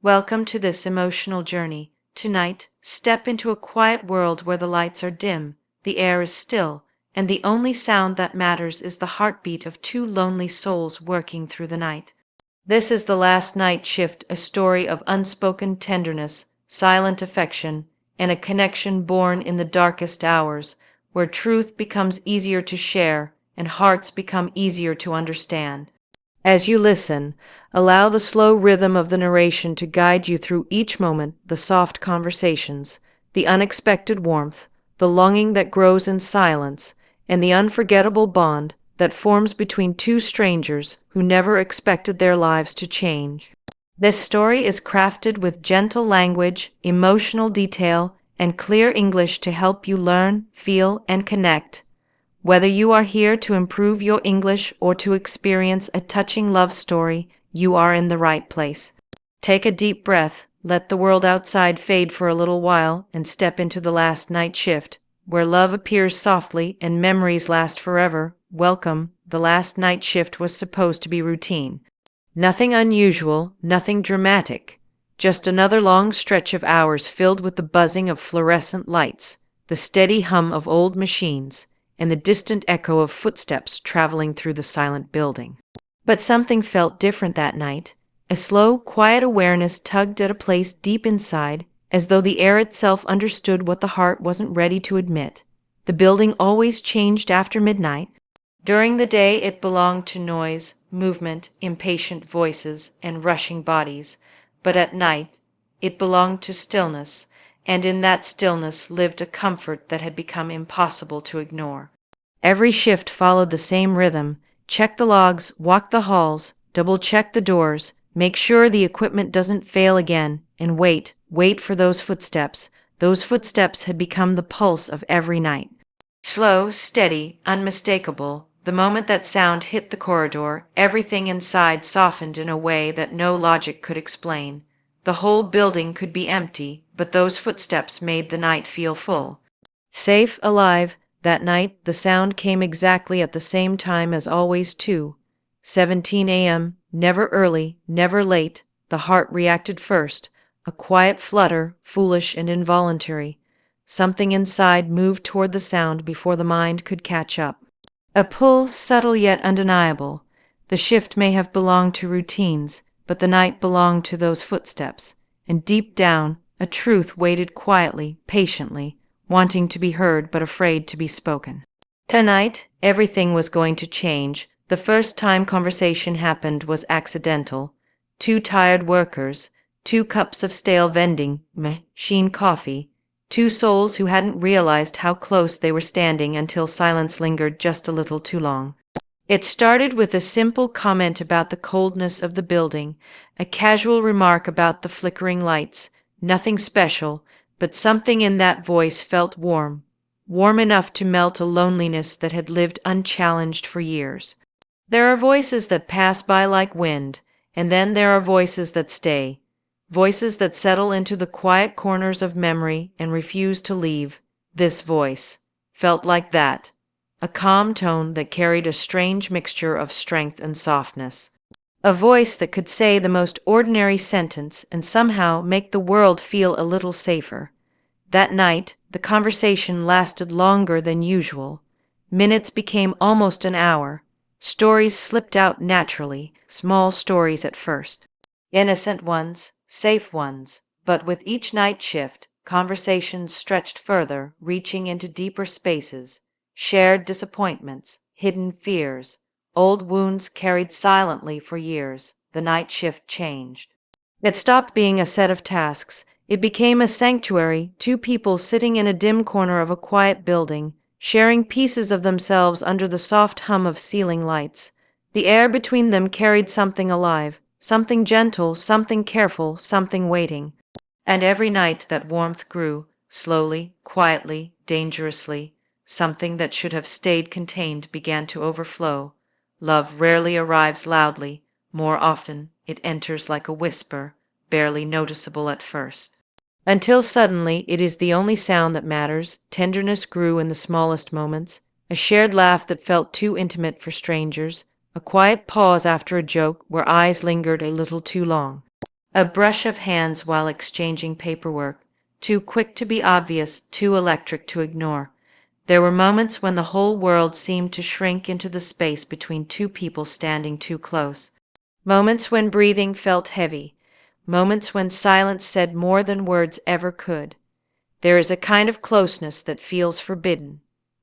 Welcome to this emotional journey. Tonight, step into a quiet world where the lights are dim, the air is still, and the only sound that matters is the heartbeat of two lonely souls working through the night. This is The Last Night Shift, a story of unspoken tenderness, silent affection, and a connection born in the darkest hours, where truth becomes easier to share and hearts become easier to understand. As you listen, allow the slow rhythm of the narration to guide you through each moment, the soft conversations, the unexpected warmth, the longing that grows in silence, and the unforgettable bond that forms between two strangers who never expected their lives to change. This story is crafted with gentle language, emotional detail, and clear English to help you learn, feel, and connect. Whether you are here to improve your English or to experience a touching love story, you are in the right place. Take a deep breath, let the world outside fade for a little while, and step into the last night shift, where love appears softly and memories last forever. Welcome. The last night shift was supposed to be routine. Nothing unusual, nothing dramatic. Just another long stretch of hours filled with the buzzing of fluorescent lights, the steady hum of old machines, and the distant echo of footsteps traveling through the silent building. But something felt different that night. A slow, quiet awareness tugged at a place deep inside, as though the air itself understood what the heart wasn't ready to admit. The building always changed after midnight. During the day it belonged to noise, movement, impatient voices, and rushing bodies, but at night it belonged to stillness, and in that stillness lived a comfort that had become impossible to ignore. Every shift followed the same rhythm. Check the logs, walk the halls, double-check the doors, make sure the equipment doesn't fail again, and wait for those footsteps. Those footsteps had become the pulse of every night. Slow, steady, unmistakable. The moment that sound hit the corridor, everything inside softened in a way that no logic could explain. The whole building could be empty, but those footsteps made the night feel full. Safe, alive. That night, the sound came exactly at the same time as always, too. 17 a.m., never early, never late. The heart reacted first, a quiet flutter, foolish and involuntary. Something inside moved toward the sound before the mind could catch up. A pull, subtle yet undeniable. The shift may have belonged to routines, but the night belonged to those footsteps. And deep down, a truth waited quietly, patiently, wanting to be heard but afraid to be spoken. Tonight, everything was going to change. The first time conversation happened was accidental. Two tired workers, 2 cups of stale vending machine coffee, two souls who hadn't realized how close they were standing until silence lingered just a little too long. It started with a simple comment about the coldness of the building, a casual remark about the flickering lights. Nothing special, but something in that voice felt warm, warm enough to melt a loneliness that had lived unchallenged for years. There are voices that pass by like wind, and then there are voices that stay, voices that settle into the quiet corners of memory and refuse to leave. This voice felt like that, a calm tone that carried a strange mixture of strength and softness. A voice that could say the most ordinary sentence and somehow make the world feel a little safer. That night, the conversation lasted longer than usual. Minutes became almost an hour. Stories slipped out naturally, small stories at first. Innocent ones, safe ones, but with each night shift, conversations stretched further, reaching into deeper spaces. Shared disappointments, hidden fears, old wounds carried silently for years. The night shift changed. It stopped being a set of tasks. It became a sanctuary, two people sitting in a dim corner of a quiet building, sharing pieces of themselves under the soft hum of ceiling lights. The air between them carried something alive, something gentle, something careful, something waiting. And every night that warmth grew, slowly, quietly, dangerously. Something that should have stayed contained began to overflow. Love rarely arrives loudly. More often, it enters like a whisper, barely noticeable at first. Until suddenly, it is the only sound that matters. Tenderness grew in the smallest moments. A shared laugh that felt too intimate for strangers. A quiet pause after a joke where eyes lingered a little too long. A brush of hands while exchanging paperwork, too quick to be obvious, too electric to ignore. There were moments when the whole world seemed to shrink into the space between two people standing too close. Moments when breathing felt heavy. Moments when silence said more than words ever could. There is a kind of closeness that feels forbidden,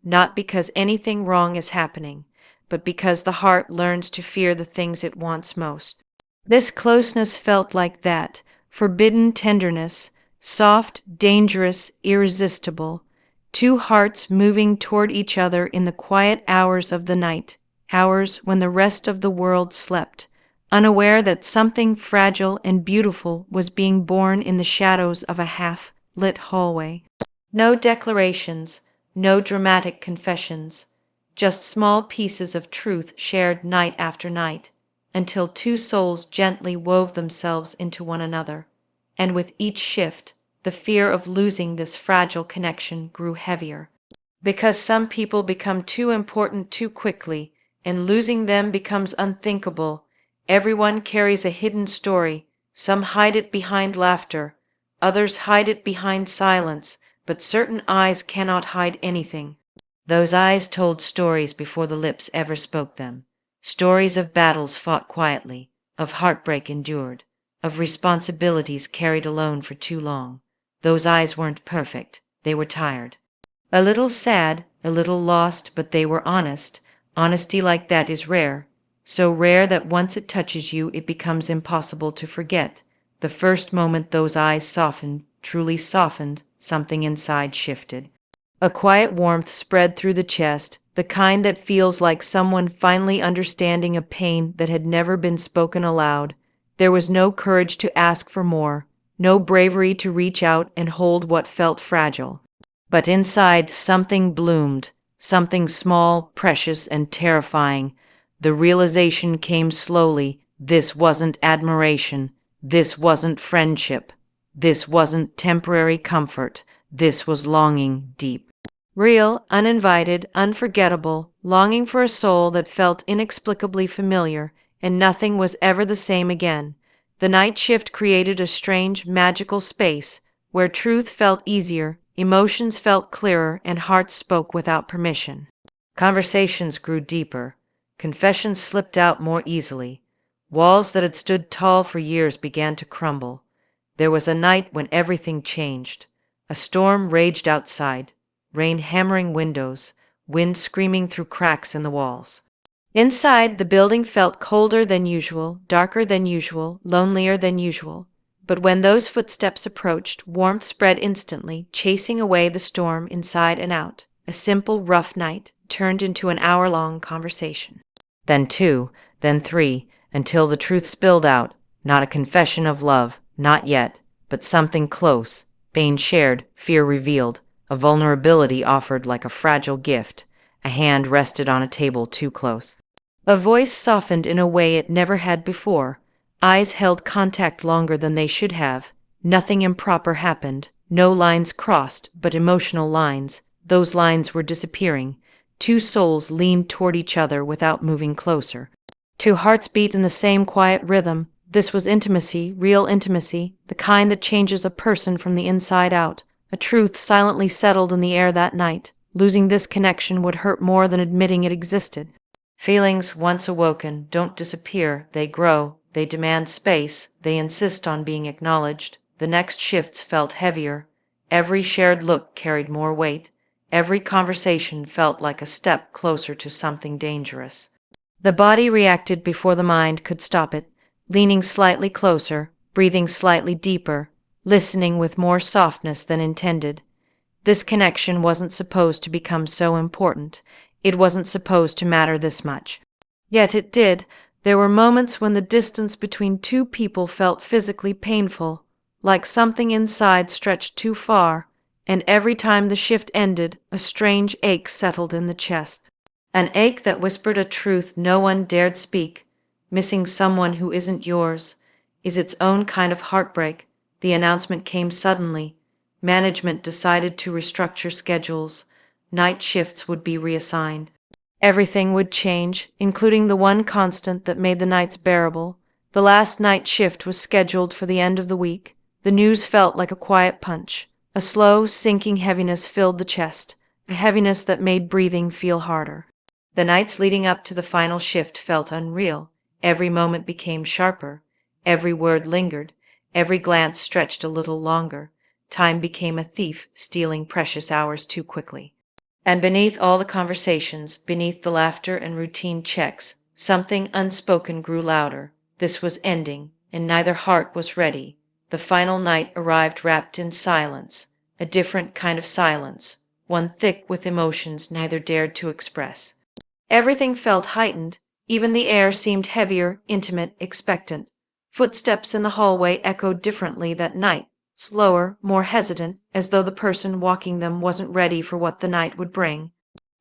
not because anything wrong is happening, but because the heart learns to fear the things it wants most. This closeness felt like that, forbidden tenderness, soft, dangerous, irresistible, two hearts moving toward each other in the quiet hours of the night, hours when the rest of the world slept, unaware that something fragile and beautiful was being born in the shadows of a half-lit hallway. No declarations, no dramatic confessions, just small pieces of truth shared night after night, until two souls gently wove themselves into one another. And with each shift, the fear of losing this fragile connection grew heavier. Because some people become too important too quickly, and losing them becomes unthinkable. Everyone carries a hidden story. Some hide it behind laughter, others hide it behind silence, but certain eyes cannot hide anything. Those eyes told stories before the lips ever spoke them. Stories of battles fought quietly, of heartbreak endured, of responsibilities carried alone for too long. Those eyes weren't perfect, they were tired. A little sad, a little lost, but they were honest. Honesty like that is rare, so rare that once it touches you, it becomes impossible to forget. The first moment those eyes softened, truly softened, something inside shifted. A quiet warmth spread through the chest, the kind that feels like someone finally understanding a pain that had never been spoken aloud. There was no courage to ask for more, no bravery to reach out and hold what felt fragile. But inside, something bloomed, something small, precious, and terrifying. The realization came slowly. This wasn't admiration. This wasn't friendship. This wasn't temporary comfort. This was longing deep. Real, uninvited, unforgettable, longing for a soul that felt inexplicably familiar, and nothing was ever the same again. The night shift created a strange, magical space where truth felt easier, emotions felt clearer, and hearts spoke without permission. Conversations grew deeper. Confessions slipped out more easily. Walls that had stood tall for years began to crumble. There was a night when everything changed. A storm raged outside, rain hammering windows, wind screaming through cracks in the walls. Inside, the building felt colder than usual, darker than usual, lonelier than usual. But when those footsteps approached, warmth spread instantly, chasing away the storm inside and out. A simple, rough night turned into an hour-long conversation. Then two, then three, until the truth spilled out. Not a confession of love, not yet, but something close. Pain shared, fear revealed, a vulnerability offered like a fragile gift. A hand rested on a table too close. A voice softened in a way it never had before. Eyes held contact longer than they should have. Nothing improper happened. No lines crossed, but emotional lines. Those lines were disappearing. Two souls leaned toward each other without moving closer. Two hearts beat in the same quiet rhythm. This was intimacy, real intimacy, the kind that changes a person from the inside out. A truth silently settled in the air that night. Losing this connection would hurt more than admitting it existed. Feelings, once awoken, don't disappear. They grow. They demand space. They insist on being acknowledged. The next shifts felt heavier. Every shared look carried more weight. Every conversation felt like a step closer to something dangerous. The body reacted before the mind could stop it, leaning slightly closer, breathing slightly deeper, listening with more softness than intended. This connection wasn't supposed to become so important. It wasn't supposed to matter this much. Yet it did. There were moments when the distance between two people felt physically painful, like something inside stretched too far, and every time the shift ended, a strange ache settled in the chest. An ache that whispered a truth no one dared speak. Missing someone who isn't yours is its own kind of heartbreak. The announcement came suddenly. Management decided to restructure schedules. Night shifts would be reassigned. Everything would change, including the one constant that made the nights bearable. The last night shift was scheduled for the end of the week. The news felt like a quiet punch. A slow, sinking heaviness filled the chest, a heaviness that made breathing feel harder. The nights leading up to the final shift felt unreal. Every moment became sharper. Every word lingered. Every glance stretched a little longer. Time became a thief, stealing precious hours too quickly. And beneath all the conversations, beneath the laughter and routine checks, something unspoken grew louder. This was ending, and neither heart was ready. The final night arrived wrapped in silence, a different kind of silence, one thick with emotions neither dared to express. Everything felt heightened. Even the air seemed heavier, intimate, expectant. Footsteps in the hallway echoed differently that night, slower, more hesitant, as though the person walking them wasn't ready for what the night would bring.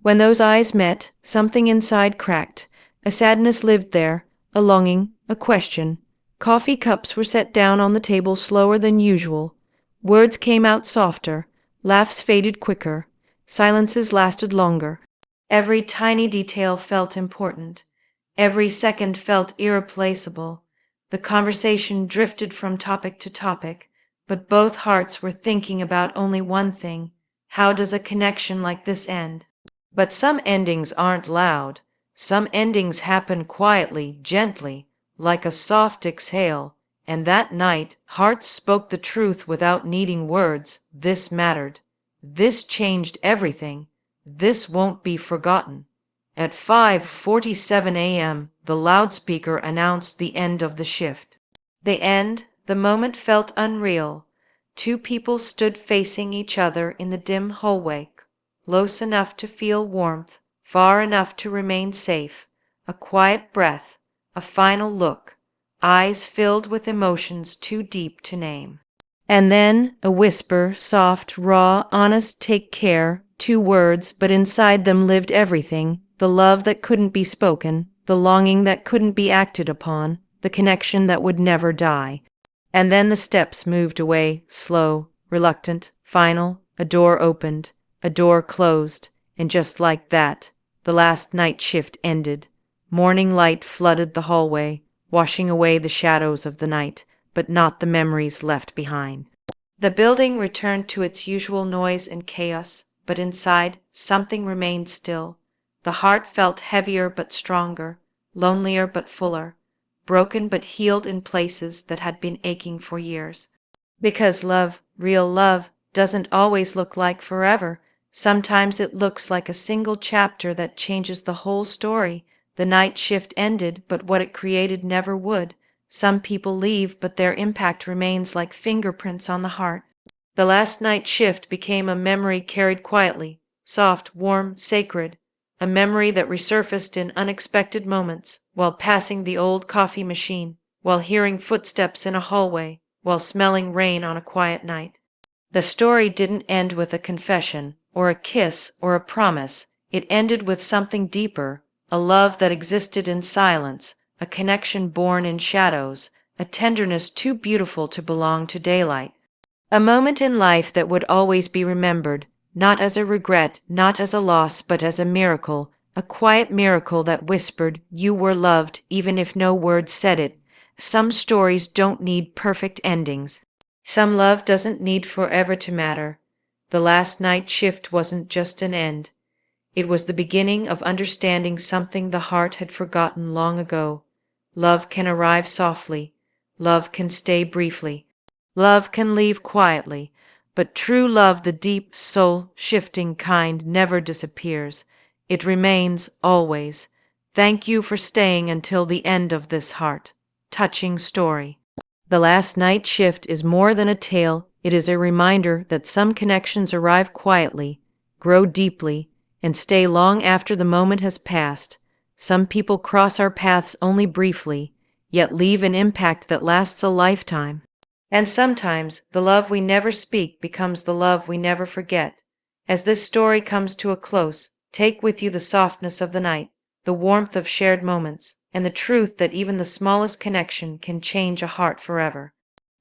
When those eyes met, something inside cracked. A sadness lived there, a longing, a question. Coffee cups were set down on the table slower than usual. Words came out softer, laughs faded quicker, silences lasted longer. Every tiny detail felt important. Every second felt irreplaceable. The conversation drifted from topic to topic, but both hearts were thinking about only one thing: how does a connection like this end? But some endings aren't loud. Some endings happen quietly, gently, like a soft exhale. And that night, hearts spoke the truth without needing words. This mattered. This changed everything. This won't be forgotten. At 5:47 a.m., the loudspeaker announced the end of the shift. The end, the moment felt unreal. Two people stood facing each other in the dim hallway, close enough to feel warmth, far enough to remain safe. A quiet breath, a final look, eyes filled with emotions too deep to name. And then a whisper, soft, raw, honest, take care, 2 words, but inside them lived everything: the love that couldn't be spoken, the longing that couldn't be acted upon, the connection that would never die. And then the steps moved away, slow, reluctant, final. A door opened, a door closed, and just like that, the last night shift ended. Morning light flooded the hallway, washing away the shadows of the night, but not the memories left behind. The building returned to its usual noise and chaos, but inside, something remained still. The heart felt heavier but stronger, lonelier but fuller, broken but healed in places that had been aching for years. Because love, real love, doesn't always look like forever. Sometimes it looks like a single chapter that changes the whole story. The night shift ended, but what it created never would. Some people leave, but their impact remains like fingerprints on the heart. The last night shift became a memory carried quietly, soft, warm, sacred, a memory that resurfaced in unexpected moments, while passing the old coffee machine, while hearing footsteps in a hallway, while smelling rain on a quiet night. The story didn't end with a confession, or a kiss, or a promise. It ended with something deeper, a love that existed in silence, a connection born in shadows, a tenderness too beautiful to belong to daylight. A moment in life that would always be remembered, not as a regret, not as a loss, but as a miracle, a quiet miracle that whispered, "You were loved," even if no words said it. Some stories don't need perfect endings. Some love doesn't need forever to matter. The last night shift wasn't just an end. It was the beginning of understanding something the heart had forgotten long ago. Love can arrive softly. Love can stay briefly. Love can leave quietly. But true love, the deep, soul-shifting kind, never disappears. It remains always. Thank you for staying until the end of this heart-touching story. The last night shift is more than a tale. It is a reminder that some connections arrive quietly, grow deeply, and stay long after the moment has passed. Some people cross our paths only briefly, yet leave an impact that lasts a lifetime. And sometimes the love we never speak becomes the love we never forget. As this story comes to a close, take with you the softness of the night, the warmth of shared moments, and the truth that even the smallest connection can change a heart forever.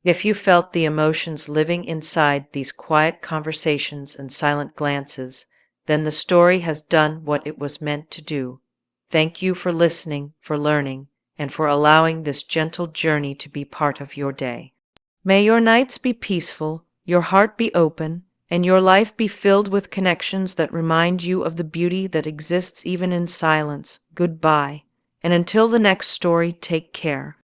If you felt the emotions living inside these quiet conversations and silent glances, then the story has done what it was meant to do. Thank you for listening, for learning, and for allowing this gentle journey to be part of your day. May your nights be peaceful, your heart be open, and your life be filled with connections that remind you of the beauty that exists even in silence. Goodbye, and until the next story, take care.